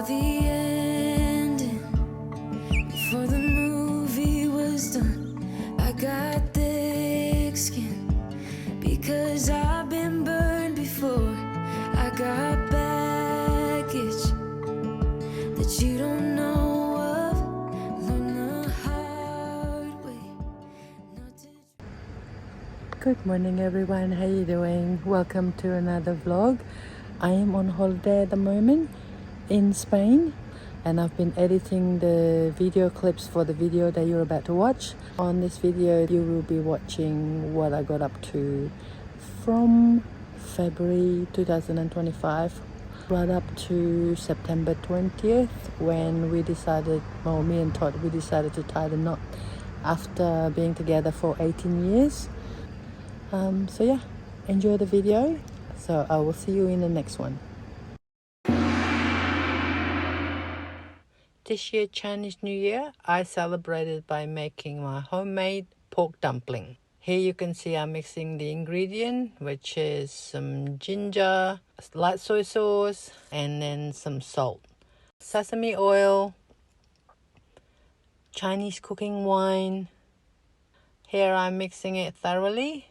the ending before the movie was done. I got thick skin because I've been burned before. I got baggage that you don't know of. Learn the hard way not to. Good morning everyone, how you doing? Welcome to another vlog. I am on holiday at the moment in Spain and I've been editing the video clips for the video that you're about to watch. On this video you will be watching what I got up to from February 2025 right up to September 20th when we decided, well, me and Todd, we decided to tie the knot after being together for 18 years. So yeah, enjoy the video. So I will see you in the next one. This year Chinese New Year, I celebrated by making my homemade pork dumpling. Here you can see I'm mixing the ingredient, which is some ginger, light soy sauce, and then some salt. Sesame oil, Chinese cooking wine. Here I'm mixing it thoroughly.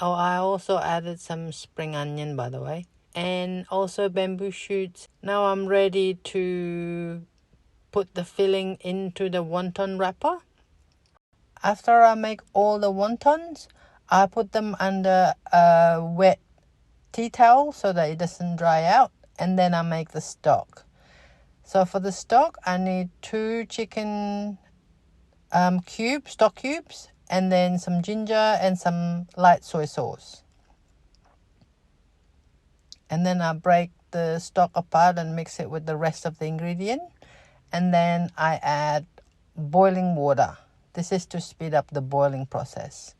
Oh, I also added some spring onion, by the way, and also bamboo shoots. Now I'm ready to put the filling into the wonton wrapper. After I make all the wontons, I put them under a wet tea towel so that it doesn't dry out, and then I make the stock. So for the stock, I need 2 chicken stock cubes, and then some ginger and some light soy sauce. And then I break the stock apart and mix it with the rest of the ingredient. And then I add boiling water. This is to speed up the boiling process.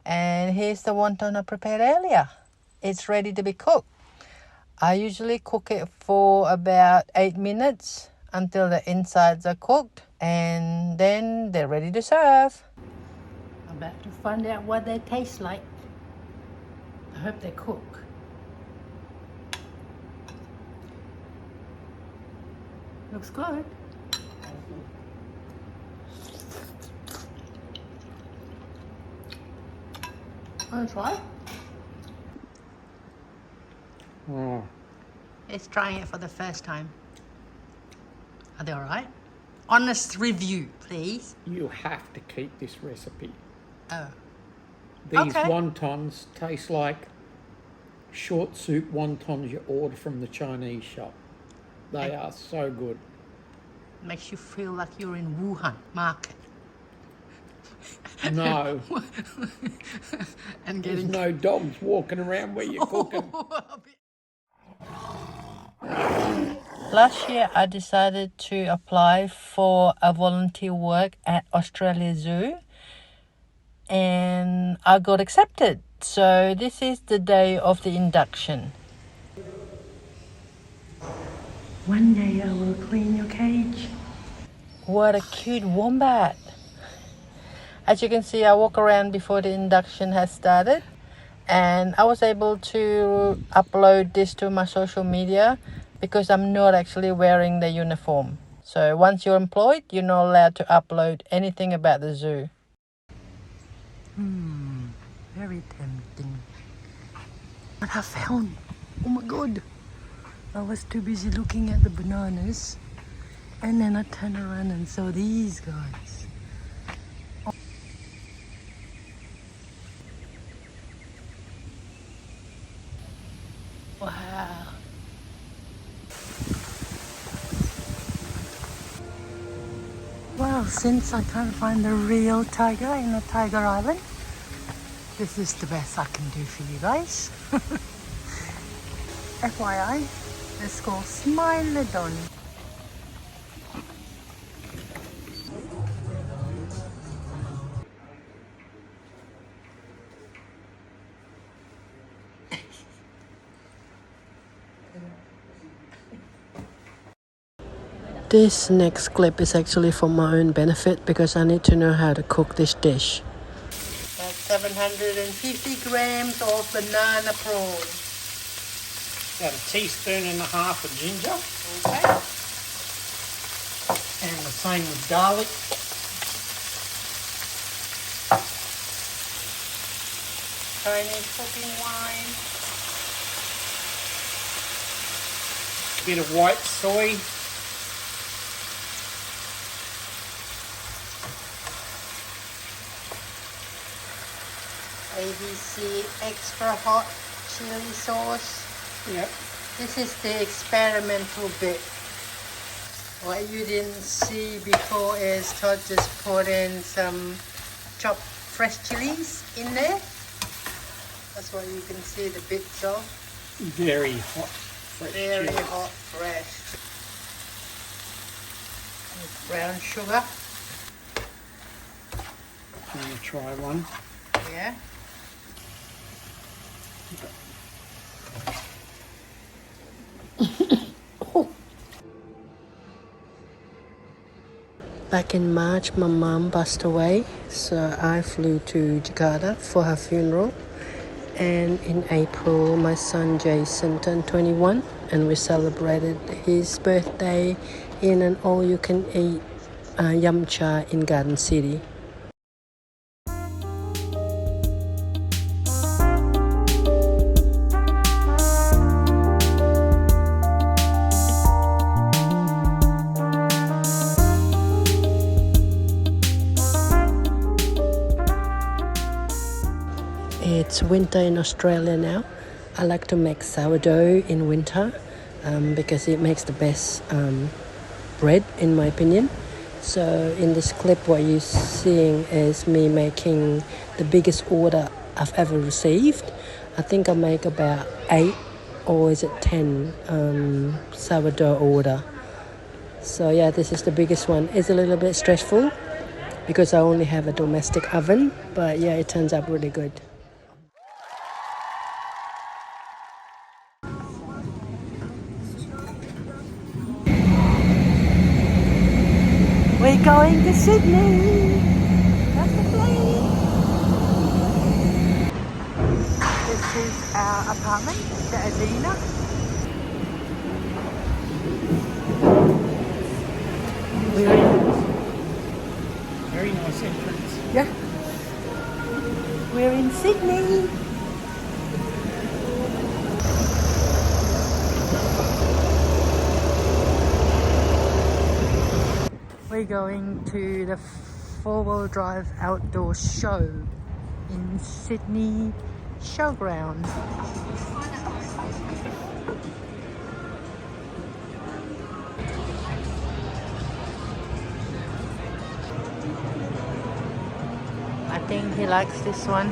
And here's the wonton I prepared earlier. It's ready to be cooked. I usually cook it for about 8 minutes until the insides are cooked. And then they're ready to serve. I'm about to find out what they taste like. I hope they cook. Looks good. Want to try? Oh, It's trying it for the first time. Are they alright? Honest review, please. you have to keep this recipe. Oh. These Okay. wontons taste like short soup wontons you order from the Chinese shop. They are so good. Makes you feel like you're in Wuhan market. No, And there's getting no dogs walking around where you're cooking. Last year I decided to apply for a volunteer work at Australia Zoo and I got accepted. So this is the day of the induction. One day I will clean your cage. What a cute wombat. As you can see, I walk around before the induction has started and I was able to upload this to my social media because I'm not actually wearing the uniform. So once you're employed, you're not allowed to upload anything about the zoo. Very tempting. What I found, oh my god. I was too busy looking at the bananas and then I turned around and saw these guys. Wow. Well, since I can't find the real tiger in the Tiger Island, this is the best I can do for you guys. FYI, it's called Smilodon. This next clip is actually for my own benefit because I need to know how to cook this dish. That's 750 grams of banana prawns. About a teaspoon and a half of ginger. Okay. And the same with garlic. Chinese cooking wine. A bit of white soy. ABC extra hot chili sauce. Yep. This is the experimental bit. What you didn't see before is Todd just put in some chopped fresh chilies in there. That's what you can see the bits of. Very hot, fresh Very chili. hot, fresh. With brown sugar. I'm going to try one. Yeah. Back in March, my mum passed away, so I flew to Jakarta for her funeral. And in April, my son Jason turned 21, and we celebrated his birthday in an all-you-can-eat yum cha in Garden City. It's winter in Australia now. I like to make sourdough in winter because it makes the best bread, in my opinion. So in this clip, what you're seeing is me making the biggest order I've ever received. I think I make about 8 or is it 10 sourdough order. So yeah, this is the biggest one. It's a little bit stressful because I only have a domestic oven, but yeah, it turns out really good. We're going to Sydney. That's the plane. This is our apartment, the Adina. We're in. Very nice entrance. Yeah. We're in Sydney. We're going to the four-wheel drive outdoor show in Sydney Showground. I think he likes this one.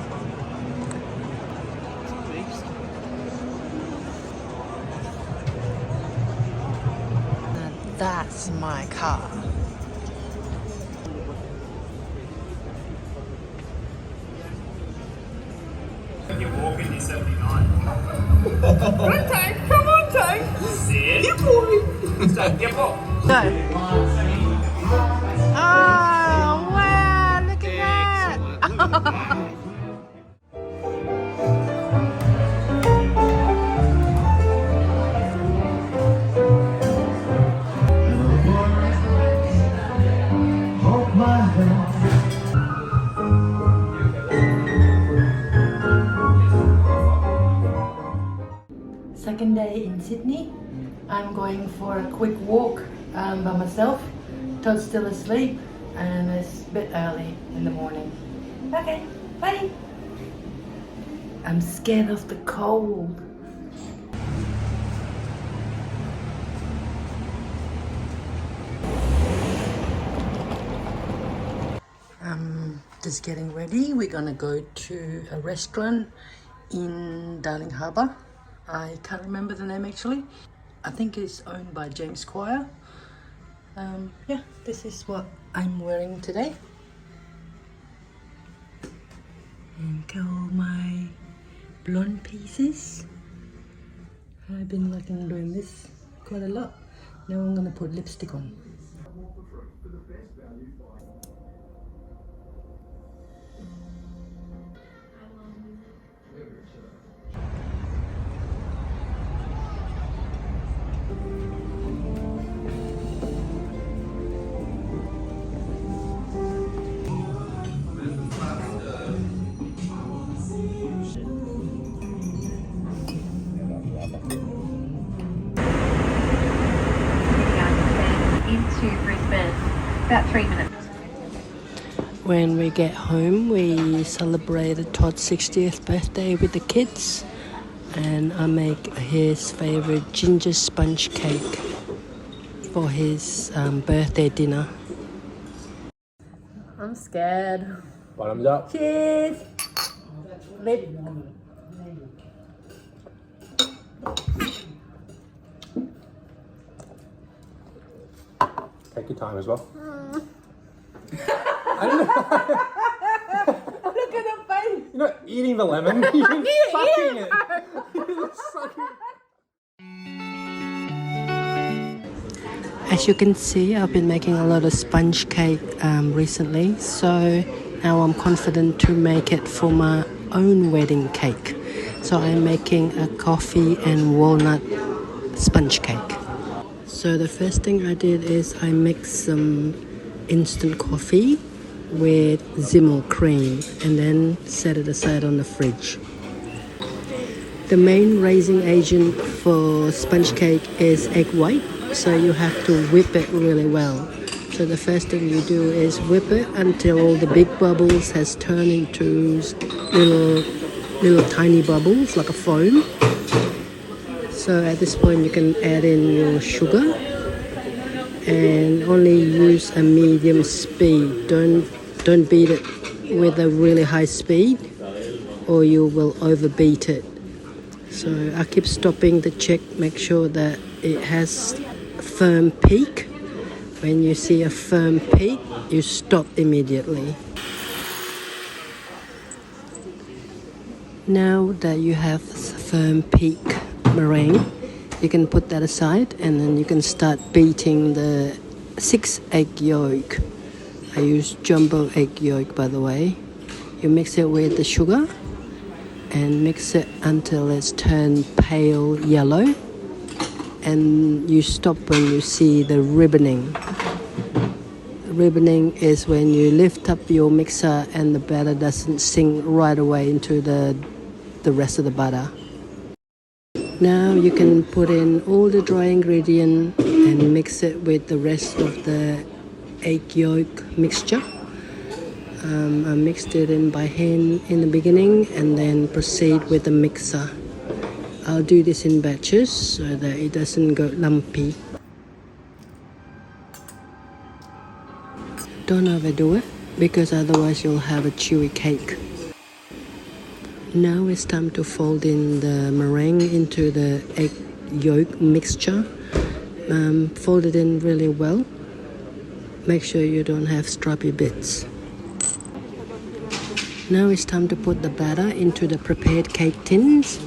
Now that's my car. You're walking, you're 79. Run, Tank! Come on, Tank! Sit. Yeah, boy! Stand, yeah, boy! Go. Oh, wow, look at that. Second day in Sydney. I'm going for a quick walk by myself. Todd's still asleep and it's a bit early in the morning. Okay, bye. I'm scared of the cold. Just getting ready. We're gonna go to a restaurant in Darling Harbour. I can't remember the name actually. I think it's owned by James Squire. Yeah, this is what I'm wearing today. And all my blonde pieces. I've been doing this quite a lot. Now I'm gonna put lipstick on. When we get home, we celebrated Todd's 60th birthday with the kids, and I make his favorite ginger sponge cake for his birthday dinner. I'm scared. Bottoms up. Cheers! Lip. Take your time as well. Look at the face! You're not eating the lemon, you're sucking it. You're sucking it. As you can see, I've been making a lot of sponge cake recently, so now I'm confident to make it for my own wedding cake. So I'm making a coffee and walnut sponge cake. So the first thing I did is I mixed some instant coffee with Zymil cream and then set it aside on the fridge. The main raising agent for sponge cake is egg white, so you have to whip it really well. So the first thing you do is whip it until all the big bubbles has turned into little tiny bubbles like a foam. So at this point you can add in your sugar and only use a medium speed. Don't beat it with a really high speed or you will overbeat it. So I keep stopping to check, make sure that it has a firm peak. When you see a firm peak, you stop immediately. Now that you have firm peak meringue, you can put that aside and then you can start beating the 6 egg yolk. I use jumbo egg yolk, by the way. You mix it with the sugar and mix it until it's turned pale yellow, and you stop when you see the ribboning. Ribboning is when you lift up your mixer and the batter doesn't sink right away into the rest of the butter. Now you can put in all the dry ingredient and mix it with the rest of the egg yolk mixture. I mixed it in by hand in the beginning and then proceed with the mixer. I'll do this in batches so that it doesn't go lumpy. Don't overdo it because otherwise you'll have a chewy cake. Now it's time to fold in the meringue into the egg yolk mixture. Fold it in really well. Make sure you don't have stroppy bits. Now it's time to put the batter into the prepared cake tins.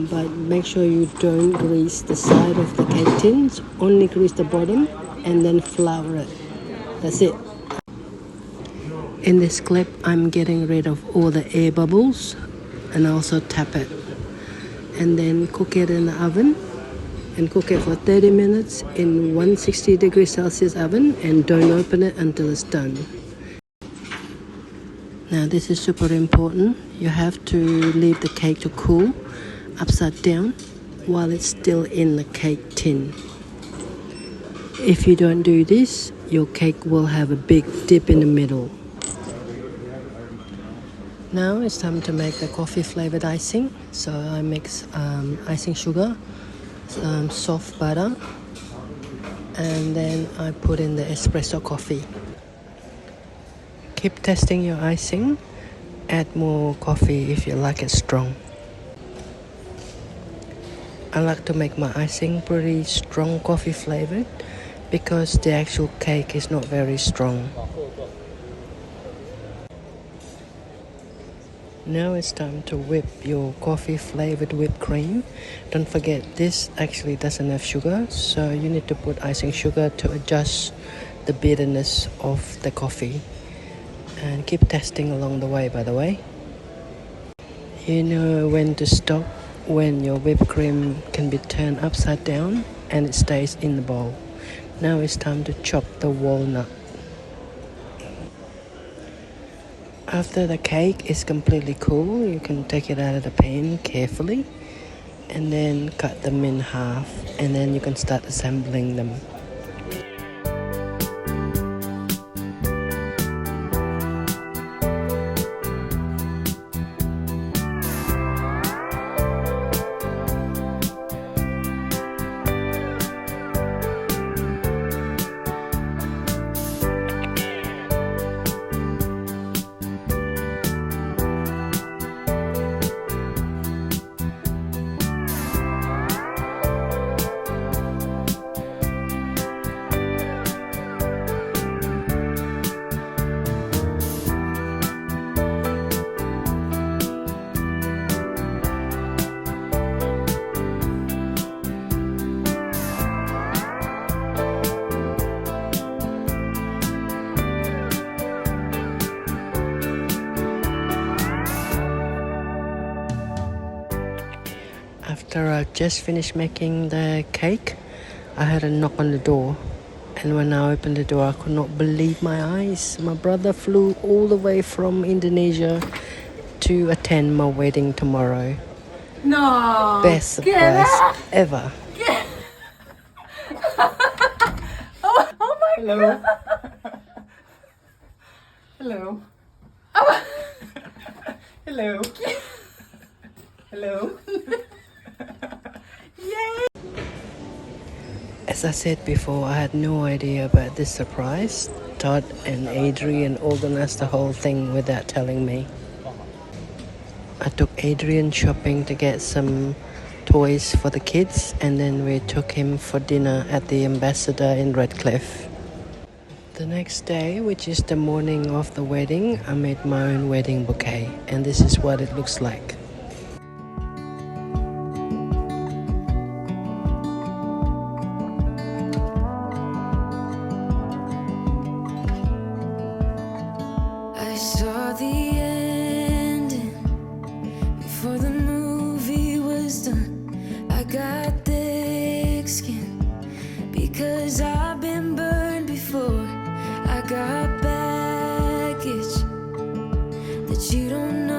But make sure you don't grease the side of the cake tins. Only grease the bottom and then flour it. That's it. In this clip, I'm getting rid of all the air bubbles and also tap it. And then cook it in the oven and cook it for 30 minutes in 160 degrees Celsius oven and don't open it until it's done. Now this is super important. You have to leave the cake to cool upside down while it's still in the cake tin. If you don't do this, your cake will have a big dip in the middle. Now it's time to make the coffee flavored icing. So I mix icing sugar, soft butter, and then I put in the espresso coffee. Keep testing your icing. Add more coffee if you like it strong. I like to make my icing pretty strong coffee flavored because the actual cake is not very strong. Now it's time to whip your coffee flavored whipped cream. Don't forget, this actually doesn't have sugar, so you need to put icing sugar to adjust the bitterness of the coffee. And keep testing along the way, by the way. You know when to stop when your whipped cream can be turned upside down and it stays in the bowl. Now it's time to chop the walnut. After the cake is completely cool, you can take it out of the pan carefully and then cut them in half, and then you can start assembling them. After I just finished making the cake, I had a knock on the door. And when I opened the door, I could not believe my eyes. My brother flew all the way from Indonesia to attend my wedding tomorrow. No. Best surprise ever. Oh my Hello. Hello. Hello. Hello. As I said before, I had no idea about this surprise. Todd and Adrian organized the whole thing without telling me. I took Adrian shopping to get some toys for the kids, and then we took him for dinner at the Ambassador in Redcliffe. The next day, which is the morning of the wedding, I made my own wedding bouquet, and this is what it looks like. I saw the ending before the movie was done. I got thick skin because I've been burned before. I got baggage that you don't know